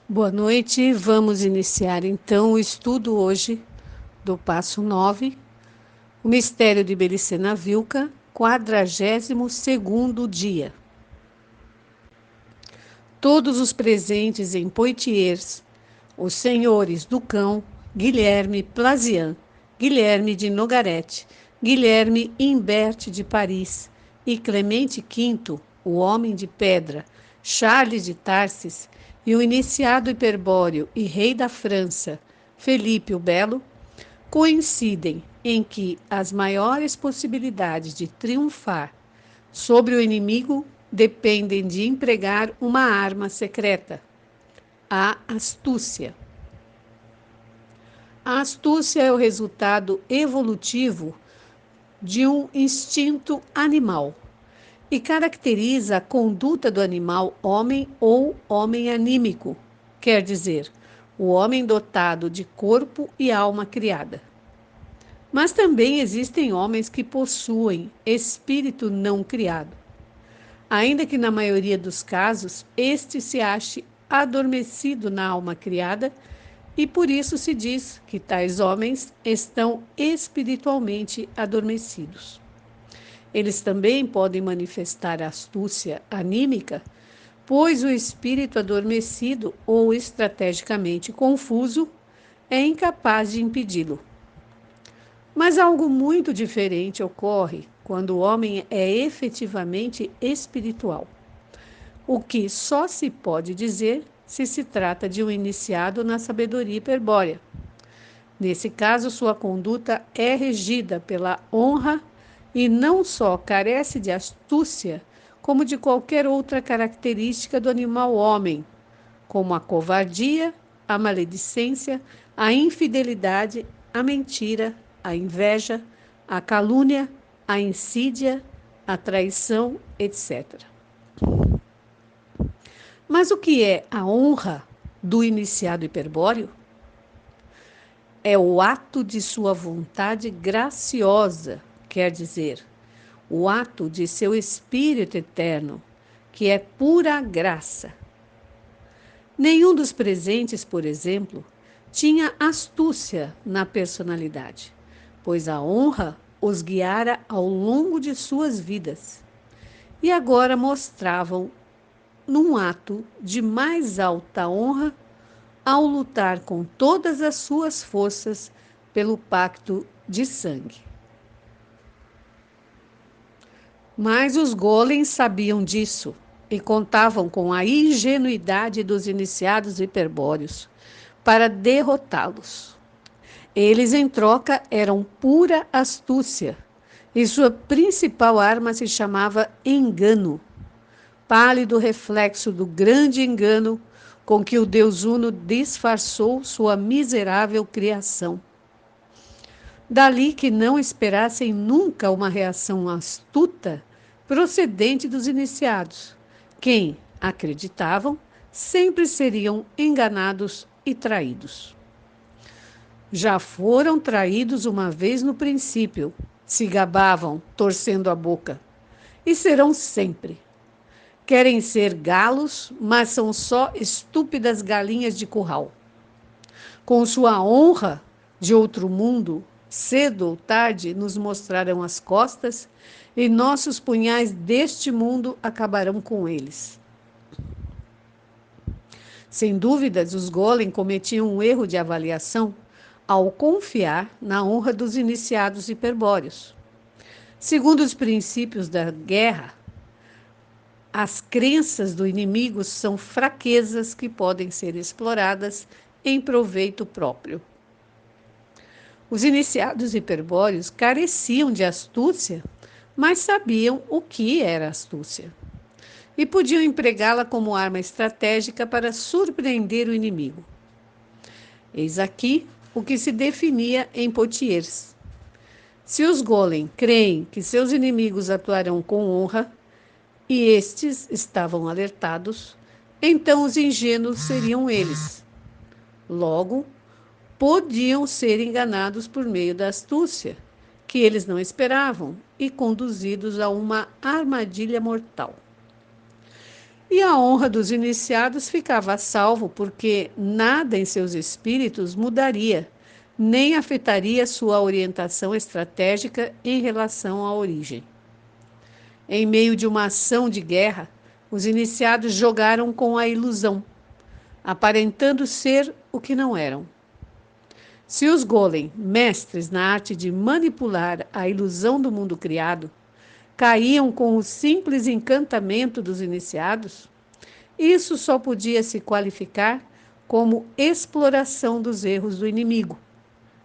Boa noite, vamos iniciar então o estudo hoje do passo 9, o mistério de Belicena Vilca, 42º dia. Todos os presentes em Poitiers, os senhores Ducão, Guilherme Plazian, Guilherme de Nogaret, Guilherme Imbert de Paris e Clemente V, o homem de pedra, Charles de Tarsis e o iniciado hiperbóreo e rei da França, Felipe o Belo, coincidem em que as maiores possibilidades de triunfar sobre o inimigo dependem de empregar uma arma secreta, a astúcia. A astúcia é o resultado evolutivo de um instinto animal e caracteriza a conduta do animal homem ou homem anímico, quer dizer, o homem dotado de corpo e alma criada. Mas também existem homens que possuem espírito não criado, ainda que na maioria dos casos este se ache adormecido na alma criada, e por isso se diz que tais homens estão espiritualmente adormecidos. Eles também podem manifestar astúcia anímica, pois o espírito adormecido ou estrategicamente confuso é incapaz de impedi-lo. Mas algo muito diferente ocorre quando o homem é efetivamente espiritual, o que só se pode dizer se se trata de um iniciado na sabedoria hiperbórea. Nesse caso, sua conduta é regida pela honra e não só carece de astúcia, como de qualquer outra característica do animal homem, como a covardia, a maledicência, a infidelidade, a mentira, a inveja, a calúnia, a insídia, a traição, etc. Mas o que é a honra do iniciado hiperbóreo? É o ato de sua vontade graciosa, quer dizer, o ato de seu Espírito eterno, que é pura graça. Nenhum dos presentes, por exemplo, tinha astúcia na personalidade, pois a honra os guiara ao longo de suas vidas. E agora mostravam, num ato de mais alta honra, ao lutar com todas as suas forças pelo pacto de sangue. Mas os golems sabiam disso e contavam com a ingenuidade dos iniciados hiperbóreos para derrotá-los. Eles, em troca, eram pura astúcia, e sua principal arma se chamava engano, pálido reflexo do grande engano com que o Deus Uno disfarçou sua miserável criação. Dali que não esperassem nunca uma reação astuta procedente dos iniciados, quem, acreditavam, sempre seriam enganados e traídos. Já foram traídos uma vez no princípio, se gabavam, torcendo a boca, e serão sempre. Querem ser galos, mas são só estúpidas galinhas de curral. Com sua honra de outro mundo, cedo ou tarde nos mostrarão as costas e nossos punhais deste mundo acabarão com eles. Sem dúvidas, os golem cometiam um erro de avaliação ao confiar na honra dos iniciados hiperbóreos. Segundo os princípios da guerra, as crenças do inimigo são fraquezas que podem ser exploradas em proveito próprio. Os iniciados hiperbóreos careciam de astúcia, mas sabiam o que era astúcia e podiam empregá-la como arma estratégica para surpreender o inimigo. Eis aqui o que se definia em Poitiers. Se os golem creem que seus inimigos atuarão com honra, e estes estavam alertados, então os ingênuos seriam eles. Logo, podiam ser enganados por meio da astúcia, que eles não esperavam, e conduzidos a uma armadilha mortal. E a honra dos iniciados ficava a salvo, porque nada em seus espíritos mudaria, nem afetaria sua orientação estratégica em relação à origem. Em meio de uma ação de guerra, os iniciados jogaram com a ilusão, aparentando ser o que não eram. Se os golem, mestres na arte de manipular a ilusão do mundo criado, caíam com o simples encantamento dos iniciados, isso só podia se qualificar como exploração dos erros do inimigo,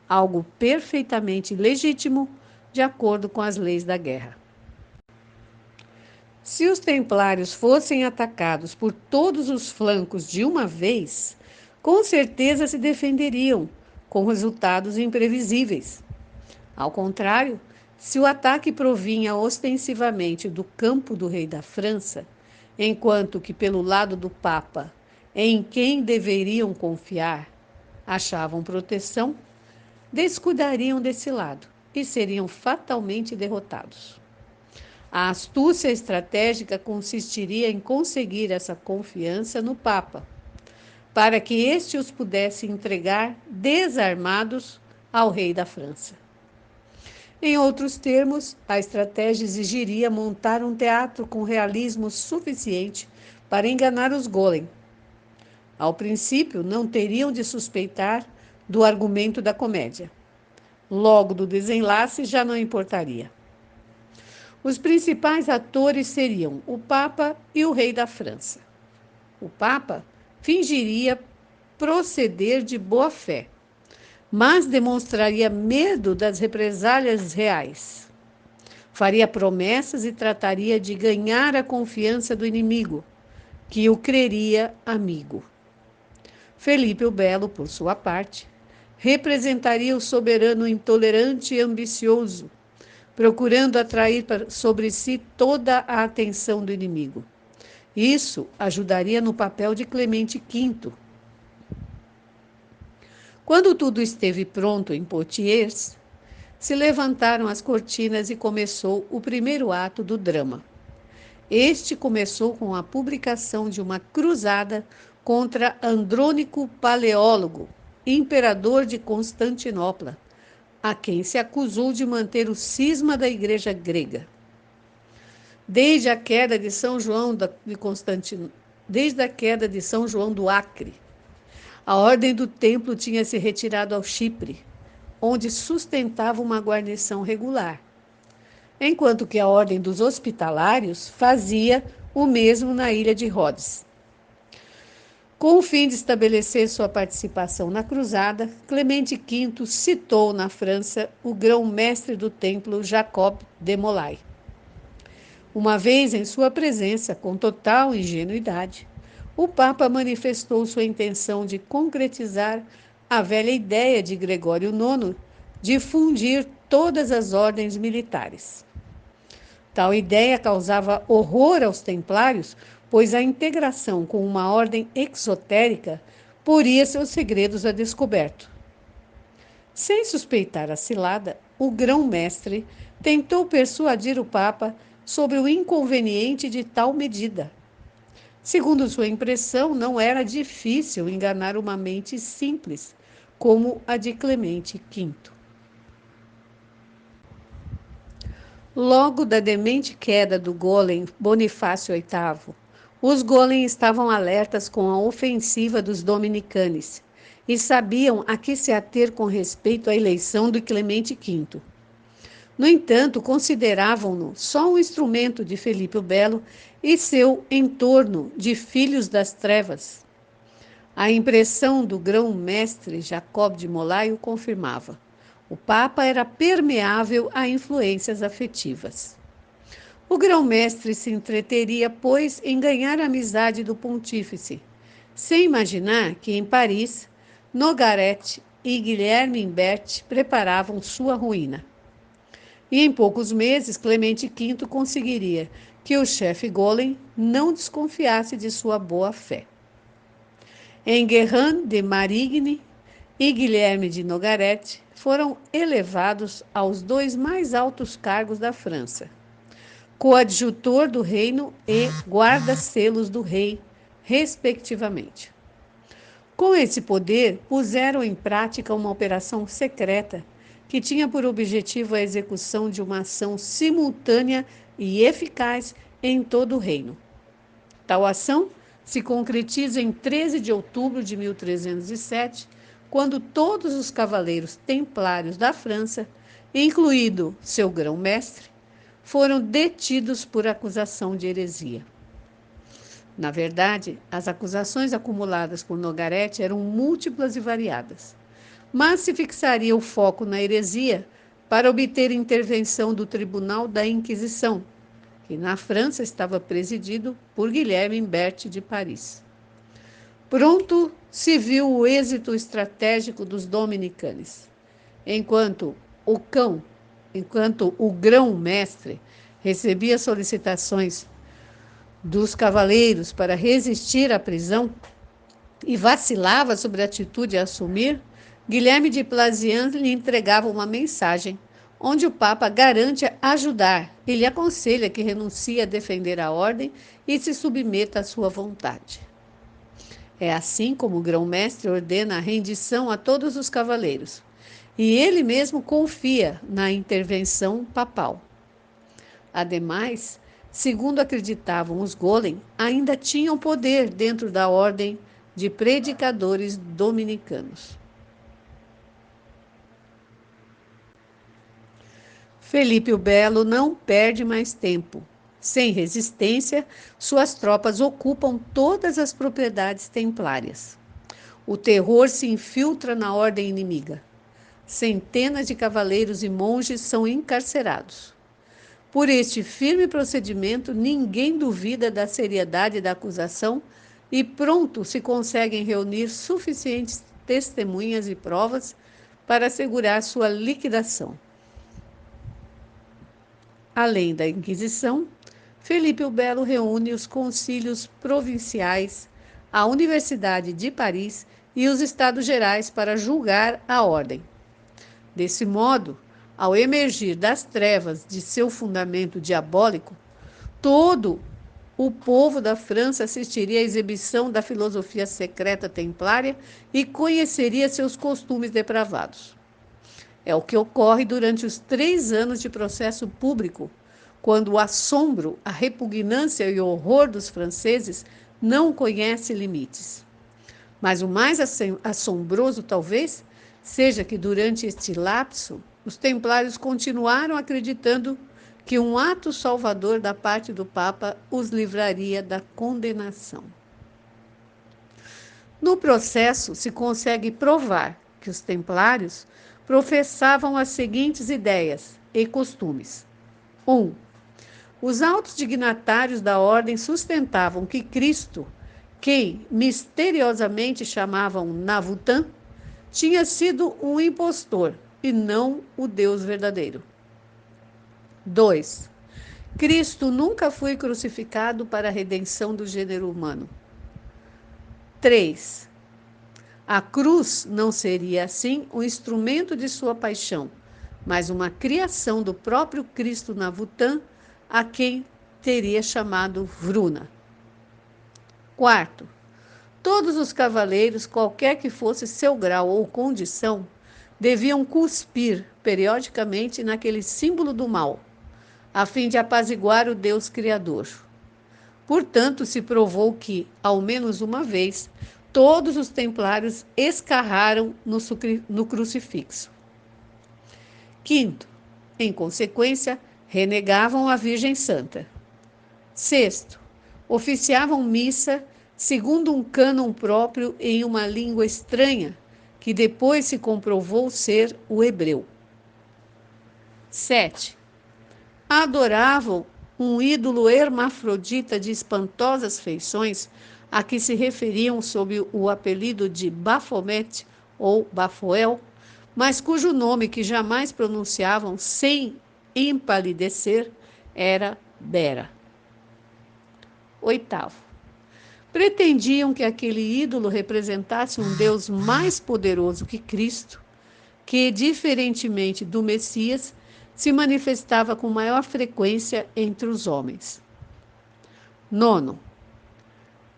algo perfeitamente legítimo de acordo com as leis da guerra. Se os templários fossem atacados por todos os flancos de uma vez, com certeza se defenderiam, com resultados imprevisíveis. Ao contrário, se o ataque provinha ostensivamente do campo do rei da França, enquanto que pelo lado do Papa, em quem deveriam confiar, achavam proteção, descuidariam desse lado e seriam fatalmente derrotados. A astúcia estratégica consistiria em conseguir essa confiança no Papa, para que este os pudesse entregar desarmados ao rei da França. Em outros termos, a estratégia exigiria montar um teatro com realismo suficiente para enganar os golem. Ao princípio, não teriam de suspeitar do argumento da comédia. Logo, do desenlace já não importaria. Os principais atores seriam o Papa e o rei da França. O Papa fingiria proceder de boa fé, mas demonstraria medo das represálias reais. Faria promessas e trataria de ganhar a confiança do inimigo, que o creria amigo. Felipe o Belo, por sua parte, representaria o soberano intolerante e ambicioso, procurando atrair sobre si toda a atenção do inimigo. Isso ajudaria no papel de Clemente V. Quando tudo esteve pronto em Poitiers, se levantaram as cortinas e começou o primeiro ato do drama. Este começou com a publicação de uma cruzada contra Andrônico Paleólogo, imperador de Constantinopla, a quem se acusou de manter o cisma da Igreja grega. Desde a queda de São João do Acre, a ordem do templo tinha se retirado ao Chipre, onde sustentava uma guarnição regular, enquanto que a ordem dos hospitalários fazia o mesmo na ilha de Rhodes. Com o fim de estabelecer sua participação na cruzada, Clemente V citou na França o grão-mestre do templo Jacob de Molay. Uma vez em sua presença, com total ingenuidade, o Papa manifestou sua intenção de concretizar a velha ideia de Gregório IX de fundir todas as ordens militares. Tal ideia causava horror aos templários, pois a integração com uma ordem exotérica poria seus segredos a descoberto. Sem suspeitar a cilada, o grão-mestre tentou persuadir o Papa sobre o inconveniente de tal medida. Segundo sua impressão, não era difícil enganar uma mente simples, como a de Clemente V. Logo da demente queda do golem Bonifácio VIII, os golem estavam alertas com a ofensiva dos dominicanos e sabiam a que se ater com respeito à eleição do Clemente V. No entanto, consideravam-no só um instrumento de Felipe o Belo e seu entorno de filhos das trevas. A impressão do grão-mestre Jacob de Molay o confirmava. O Papa era permeável a influências afetivas. O grão-mestre se entreteria, pois, em ganhar a amizade do pontífice, sem imaginar que em Paris, Nogaret e Guilherme Imbert preparavam sua ruína. E em poucos meses, Clemente V conseguiria que o chefe golem não desconfiasse de sua boa-fé. Enguerrand de Marigny e Guilherme de Nogaret foram elevados aos dois mais altos cargos da França. coadjutor do reino e guarda-selos do rei, respectivamente. Com esse poder, puseram em prática uma operação secreta que tinha por objetivo a execução de uma ação simultânea e eficaz em todo o reino. Tal ação se concretiza em 13 de outubro de 1307, quando todos os cavaleiros templários da França, incluído seu grão-mestre, foram detidos por acusação de heresia. Na verdade, as acusações acumuladas por Nogaret eram múltiplas e variadas, mas se fixaria o foco na heresia para obter intervenção do Tribunal da Inquisição, que na França estava presidido por Guilherme Imbert de Paris. Pronto se viu o êxito estratégico dos dominicanos. Enquanto o grão-mestre recebia solicitações dos cavaleiros para resistir à prisão e vacilava sobre a atitude a assumir, Guilherme de Plazian lhe entregava uma mensagem, onde o Papa garante ajudar e lhe aconselha que renuncie a defender a ordem e se submeta à sua vontade. É assim como o grão-mestre ordena a rendição a todos os cavaleiros, e ele mesmo confia na intervenção papal. Ademais, segundo acreditavam os Golem, ainda tinham poder dentro da ordem de predicadores dominicanos. Felipe o Belo não perde mais tempo. Sem resistência, suas tropas ocupam todas as propriedades templárias. O terror se infiltra na ordem inimiga. Centenas de cavaleiros e monges são encarcerados. Por este firme procedimento, ninguém duvida da seriedade da acusação e pronto se conseguem reunir suficientes testemunhas e provas para assegurar sua liquidação. Além da Inquisição, Felipe o Belo reúne os concílios provinciais, a Universidade de Paris e os Estados Gerais para julgar a ordem. Desse modo, ao emergir das trevas de seu fundamento diabólico, todo o povo da França assistiria à exibição da filosofia secreta templária e conheceria seus costumes depravados. É o que ocorre durante os 3 anos de processo público, quando o assombro, a repugnância e o horror dos franceses não conhece limites. Mas o mais assombroso, talvez, seja que durante este lapso, os templários continuaram acreditando que um ato salvador da parte do Papa os livraria da condenação. No processo, se consegue provar que os templários professavam as seguintes ideias e costumes. 1. Os altos dignatários da ordem sustentavam que Cristo, quem misteriosamente chamavam Navutan, tinha sido um impostor e não o Deus verdadeiro. 2. Cristo nunca foi crucificado para a redenção do gênero humano. 3. A cruz não seria, assim, um instrumento de sua paixão, mas uma criação do próprio Cristo Navutan, a quem teria chamado Vruna. 4. Todos os cavaleiros, qualquer que fosse seu grau ou condição, deviam cuspir periodicamente naquele símbolo do mal, a fim de apaziguar o Deus Criador. Portanto, se provou que, ao menos uma vez, todos os templários escarraram no crucifixo. 5. Em consequência, renegavam a Virgem Santa. 6. Oficiavam missa segundo um cânon próprio em uma língua estranha, que depois se comprovou ser o hebreu. 7. Adoravam um ídolo hermafrodita de espantosas feições, a que se referiam sob o apelido de Baphomet ou Bafoel, mas cujo nome que jamais pronunciavam sem empalidecer era Bera. 8. Pretendiam que aquele ídolo representasse um Deus mais poderoso que Cristo, que, diferentemente do Messias, se manifestava com maior frequência entre os homens. Nono,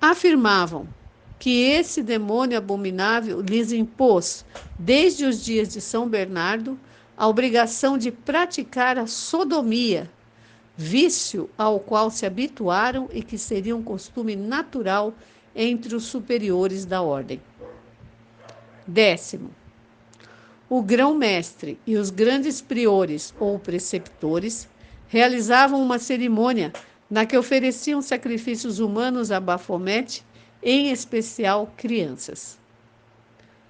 afirmavam que esse demônio abominável lhes impôs, desde os dias de São Bernardo, a obrigação de praticar a sodomia, vício ao qual se habituaram e que seria um costume natural entre os superiores da ordem. 10º, o grão-mestre e os grandes priores ou preceptores realizavam uma cerimônia na que ofereciam sacrifícios humanos a Bafomete, em especial crianças.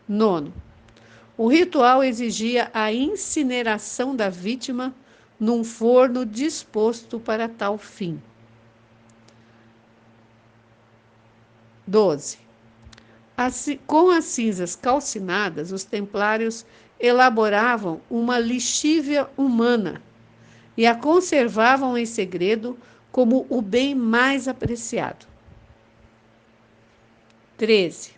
9º, o ritual exigia a incineração da vítima num forno disposto para tal fim. 12. Com as cinzas calcinadas, os templários elaboravam uma lixívia humana e a conservavam em segredo como o bem mais apreciado. 13.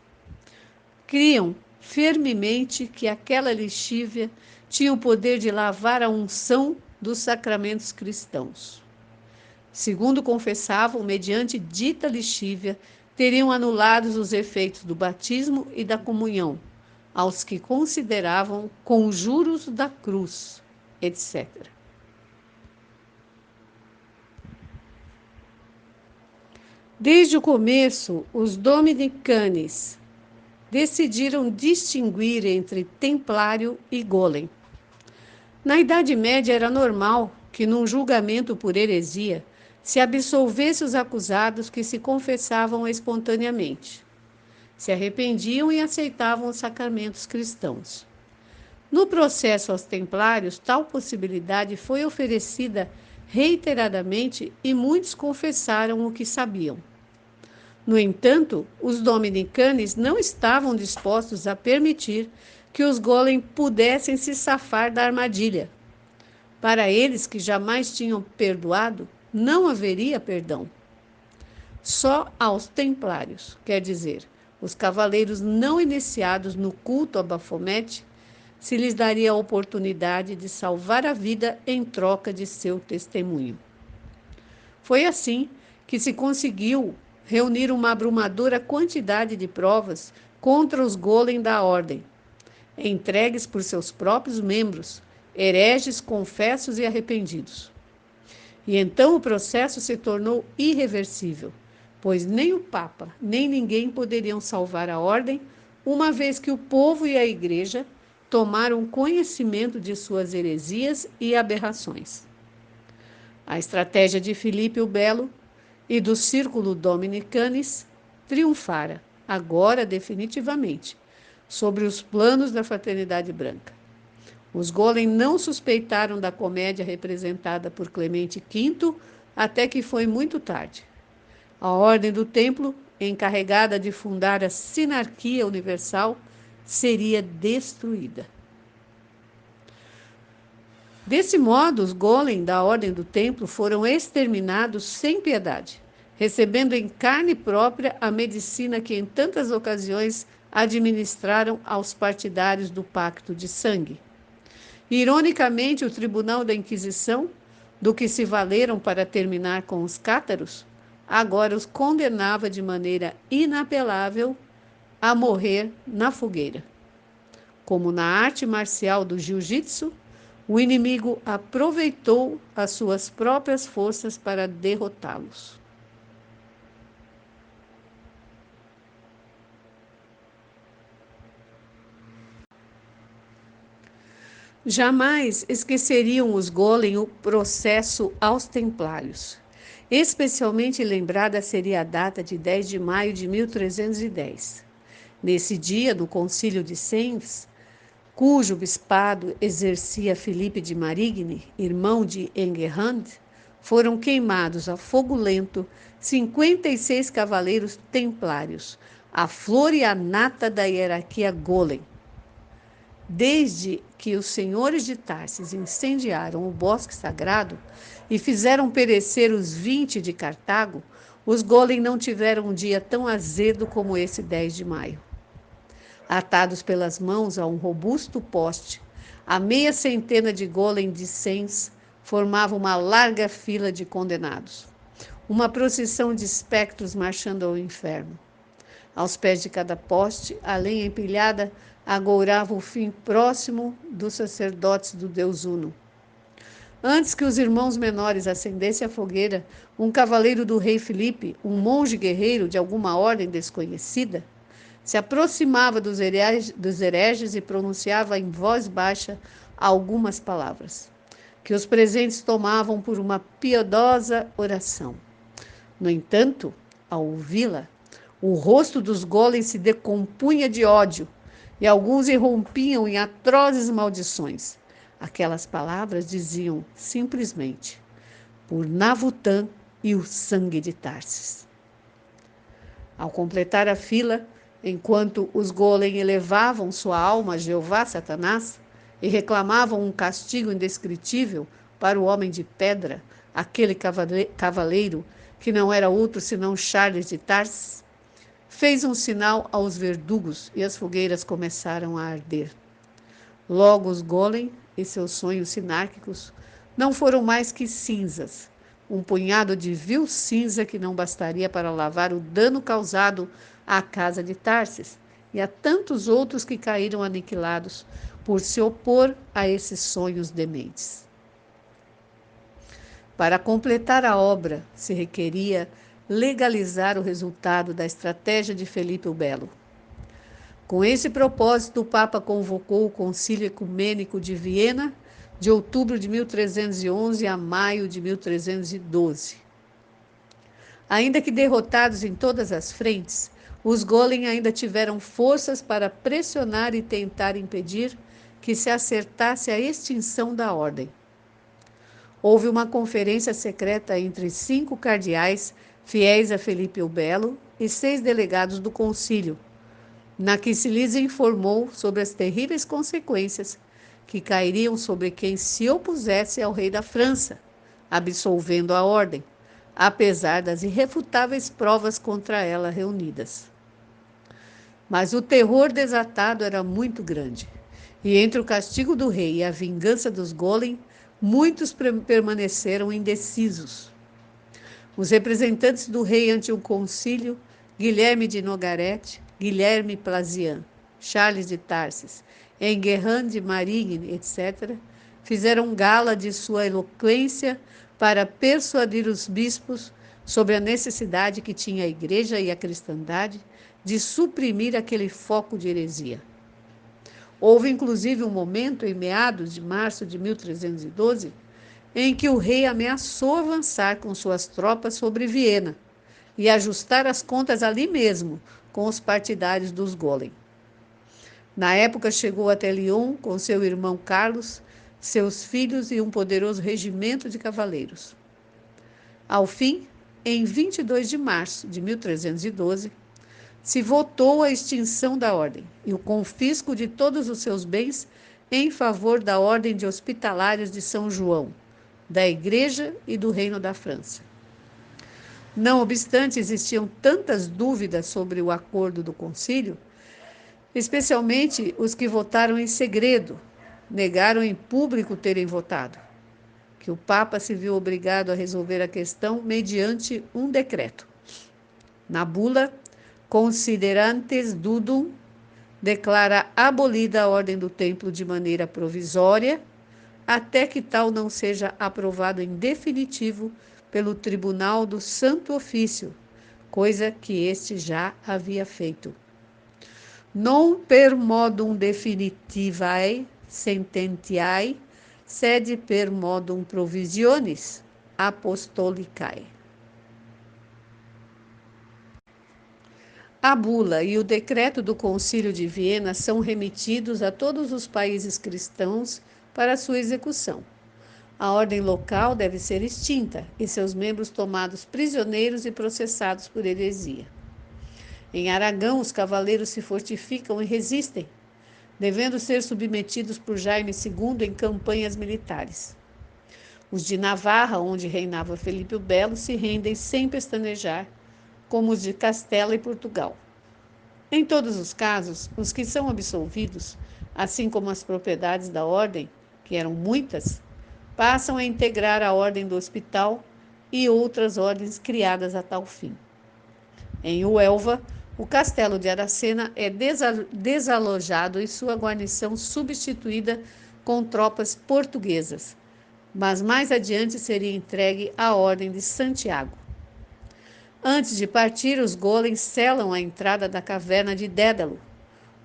Criam firmemente que aquela lixívia tinha o poder de lavar a unção dos sacramentos cristãos. Segundo confessavam, mediante dita lixívia, teriam anulados os efeitos do batismo e da comunhão, aos que consideravam conjuros da cruz, etc. Desde o começo, os dominicanos decidiram distinguir entre templário e golem. Na Idade Média era normal que, num julgamento por heresia, se absolvesse os acusados que se confessavam espontaneamente, se arrependiam e aceitavam os sacramentos cristãos. No processo aos templários, tal possibilidade foi oferecida reiteradamente e muitos confessaram o que sabiam. No entanto, os dominicanos não estavam dispostos a permitir que os golem pudessem se safar da armadilha. Para eles, que jamais tinham perdoado, não haveria perdão. Só aos templários, quer dizer, os cavaleiros não iniciados no culto a Bafomete, se lhes daria a oportunidade de salvar a vida em troca de seu testemunho. Foi assim que se conseguiu reunir uma abrumadora quantidade de provas contra os golem da ordem, entregues por seus próprios membros, hereges confessos e arrependidos. E então o processo se tornou irreversível, pois nem o Papa, nem ninguém poderiam salvar a ordem, uma vez que o povo e a Igreja tomaram conhecimento de suas heresias e aberrações. A estratégia de Filipe o Belo e do Círculo Dominicanis triunfara, agora definitivamente, sobre os planos da Fraternidade Branca. Os golem não suspeitaram da comédia representada por Clemente V até que foi muito tarde. A Ordem do Templo, encarregada de fundar a sinarquia universal, seria destruída. Desse modo, os golem da Ordem do Templo foram exterminados sem piedade, recebendo em carne própria a medicina que em tantas ocasiões administraram aos partidários do Pacto de Sangue. Ironicamente, o Tribunal da Inquisição, do que se valeram para terminar com os cátaros, agora os condenava de maneira inapelável a morrer na fogueira. Como na arte marcial do jiu-jitsu, o inimigo aproveitou as suas próprias forças para derrotá-los. Jamais esqueceriam os golem o processo aos templários. Especialmente lembrada seria a data de 10 de maio de 1310. Nesse dia, no concílio de Sens, cujo bispado exercia Filipe de Marigny, irmão de Enguerrand, foram queimados a fogo lento 56 cavaleiros templários, a flor e a nata da hierarquia golem. Desde que os senhores de Tarsis incendiaram o bosque sagrado e fizeram perecer os 20 de Cartago, os golem não tiveram um dia tão azedo como esse 10 de maio. Atados pelas mãos a um robusto poste, A meia centena de golem de cens formava uma larga fila de condenados. Uma procissão de espectros marchando ao inferno. Aos pés de cada poste, a lenha empilhada agourava o fim próximo dos sacerdotes do Deus Uno. Antes que os irmãos menores acendessem a fogueira, um cavaleiro do rei Filipe, um monge guerreiro de alguma ordem desconhecida, se aproximava dos hereges e pronunciava em voz baixa algumas palavras, que os presentes tomavam por uma piedosa oração. No entanto, ao ouvi-la, o rosto dos golems se decompunha de ódio e alguns irrompiam em atrozes maldições. Aquelas palavras diziam simplesmente: por Navutã e o sangue de Tarsis. Ao completar a fila, enquanto os golem elevavam sua alma a Jeová Satanás e reclamavam um castigo indescritível para o homem de pedra, aquele cavaleiro que não era outro senão Charles de Tarsis, fez um sinal aos verdugos e as fogueiras começaram a arder. Logo os golem e seus sonhos sinárquicos não foram mais que cinzas, um punhado de vil cinza que não bastaria para lavar o dano causado à casa de Tarsis e a tantos outros que caíram aniquilados por se opor a esses sonhos dementes. Para completar a obra, se requeria legalizar o resultado da estratégia de Felipe o Belo. Com esse propósito, o Papa convocou o Concílio Ecumênico de Viena de outubro de 1311 a maio de 1312. Ainda que derrotados em todas as frentes, os golem ainda tiveram forças para pressionar e tentar impedir que se acertasse a extinção da ordem. Houve uma conferência secreta entre 5 cardeais fiéis a Felipe o Belo e 6 delegados do concílio, na que se lhes informou sobre as terríveis consequências que cairiam sobre quem se opusesse ao rei da França, absolvendo a ordem, apesar das irrefutáveis provas contra ela reunidas. Mas o terror desatado era muito grande, e entre o castigo do rei e a vingança dos golem, muitos permaneceram indecisos. Os representantes do rei ante o concílio, Guilherme de Nogaret, Guilherme Plazian, Charles de Tarsis, Enguerrand de Marigny, etc., fizeram gala de sua eloquência para persuadir os bispos sobre a necessidade que tinha a Igreja e a cristandade de suprimir aquele foco de heresia. Houve, inclusive, um momento, em meados de março de 1312, em que o rei ameaçou avançar com suas tropas sobre Viena e ajustar as contas ali mesmo com os partidários dos golem. Na época chegou até Lyon com seu irmão Carlos, seus filhos e um poderoso regimento de cavaleiros. Ao fim, em 22 de março de 1312, se votou a extinção da ordem e o confisco de todos os seus bens em favor da Ordem de Hospitalários de São João, da Igreja e do Reino da França. Não obstante, existiam tantas dúvidas sobre o acordo do concílio, especialmente os que votaram em segredo, negaram em público terem votado, que o Papa se viu obrigado a resolver a questão mediante um decreto. Na bula Considerantes Dudum, declara abolida a ordem do templo de maneira provisória, até que tal não seja aprovado em definitivo pelo Tribunal do Santo Ofício, coisa que este já havia feito. Non per modum definitivae sententiae, sed per modum provisionis apostolicae. A bula e o decreto do Concílio de Viena são remetidos a todos os países cristãos para sua execução. A ordem local deve ser extinta e seus membros tomados prisioneiros e processados por heresia. Em Aragão, os cavaleiros se fortificam e resistem, devendo ser submetidos por Jaime II em campanhas militares. Os de Navarra, onde reinava Felipe o Belo, se rendem sem pestanejar, como os de Castela e Portugal. Em todos os casos, os que são absolvidos assim como as propriedades da ordem, que eram muitas, passam a integrar a ordem do hospital e outras ordens criadas a tal fim. Em Uelva, o castelo de Aracena é desalojado e sua guarnição substituída com tropas portuguesas, mas mais adiante seria entregue à Ordem de Santiago. Antes de partir, os golems selam a entrada da caverna de Dédalo,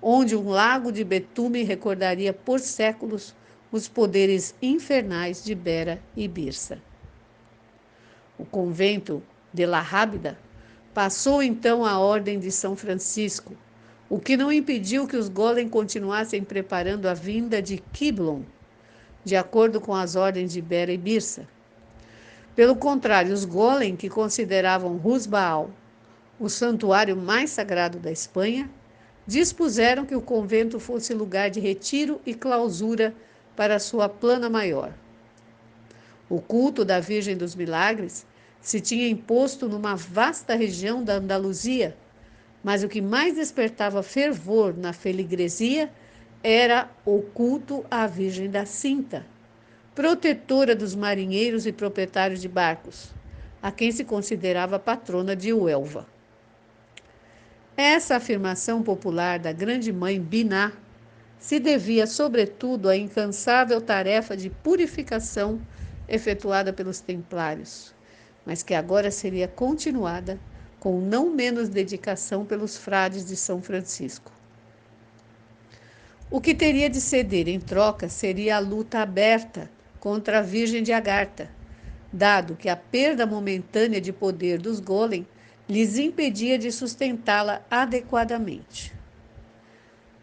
onde um lago de betume recordaria por séculos os poderes infernais de Bera e Birsa. O convento de La Rábida passou então à Ordem de São Francisco, o que não impediu que os golems continuassem preparando a vinda de Quiblon, de acordo com as ordens de Bera e Birsa. Pelo contrário, os golem, que consideravam Rusbaal o santuário mais sagrado da Espanha, dispuseram que o convento fosse lugar de retiro e clausura para sua plana maior. O culto da Virgem dos Milagres se tinha imposto numa vasta região da Andaluzia, mas o que mais despertava fervor na feligresia era o culto à Virgem da Cinta, protetora dos marinheiros e proprietários de barcos, a quem se considerava patrona de Uelva. Essa afirmação popular da grande mãe Biná se devia, sobretudo, à incansável tarefa de purificação efetuada pelos templários, mas que agora seria continuada com não menos dedicação pelos frades de São Francisco. O que teria de ceder em troca seria a luta aberta contra a Virgem de Agartha, dado que a perda momentânea de poder dos golem lhes impedia de sustentá-la adequadamente.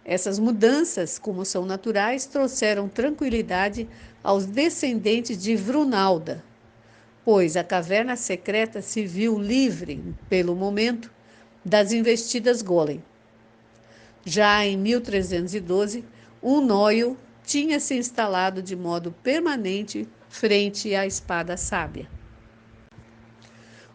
Essas mudanças, como são naturais, trouxeram tranquilidade aos descendentes de Vrunalda, pois a caverna secreta se viu livre, pelo momento, das investidas golem. Já em 1312, um nóio tinha se instalado de modo permanente frente à espada sábia.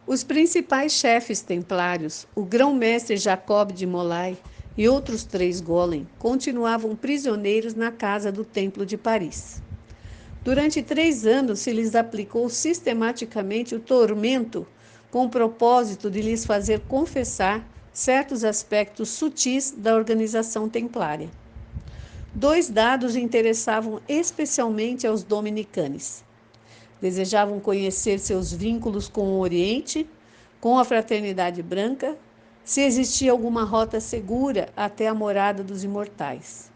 Os principais chefes templários, o grão-mestre Jacob de Molay e outros 3 golem, continuavam prisioneiros na casa do Templo de Paris. Durante 3 anos se lhes aplicou sistematicamente o tormento com o propósito de lhes fazer confessar certos aspectos sutis da organização templária. 2 dados interessavam especialmente aos dominicanos. Desejavam conhecer seus vínculos com o Oriente, com a Fraternidade Branca, se existia alguma rota segura até a morada dos imortais.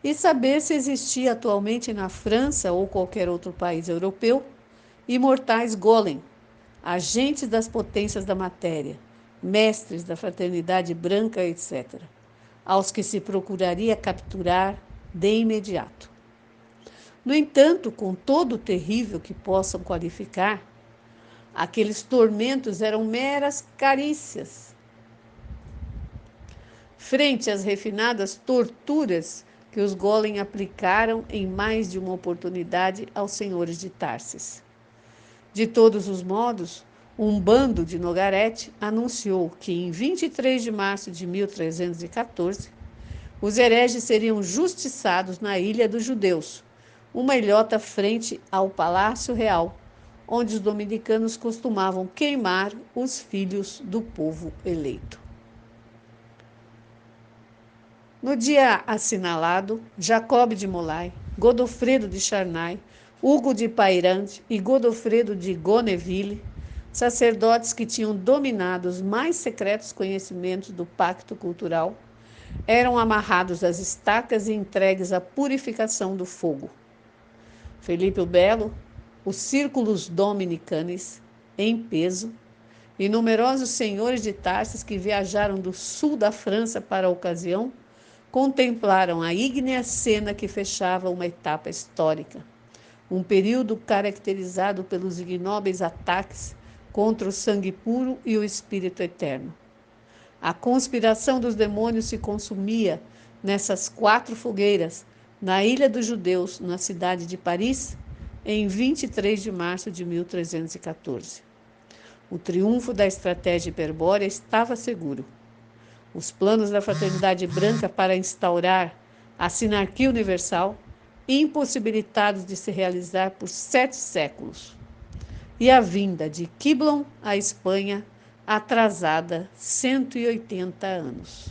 E saber se existia atualmente na França ou qualquer outro país europeu imortais golem, agentes das potências da matéria, mestres da Fraternidade Branca, etc., aos que se procuraria capturar de imediato. No entanto, com todo o terrível que possam qualificar, aqueles tormentos eram meras carícias frente às refinadas torturas que os golem aplicaram em mais de uma oportunidade aos senhores de Tarsis. De todos os modos, um bando de Nogaret anunciou que em 23 de março de 1314, os hereges seriam justiçados na Ilha dos Judeus, uma ilhota frente ao Palácio Real, onde os dominicanos costumavam queimar os filhos do povo eleito. No dia assinalado, Jacob de Molay, Godofredo de Charnay, Hugo de Payrand e Godofredo de Gonneville, sacerdotes que tinham dominado os mais secretos conhecimentos do pacto cultural, eram amarrados às estacas e entregues à purificação do fogo. Felipe o Belo, os círculos dominicanes, em peso, e numerosos senhores de Tarsis que viajaram do sul da França para a ocasião, contemplaram a ígnea cena que fechava uma etapa histórica, um período caracterizado pelos ignóbeis ataques contra o sangue puro e o espírito eterno. A conspiração dos demônios se consumia nessas 4 fogueiras, na Ilha dos Judeus, na cidade de Paris, em 23 de março de 1314. O triunfo da estratégia hiperbórea estava seguro. Os planos da Fraternidade Branca para instaurar a sinarquia universal, impossibilitados de se realizar por 7 séculos, e a vinda de Quiblon à Espanha, atrasada 180 anos.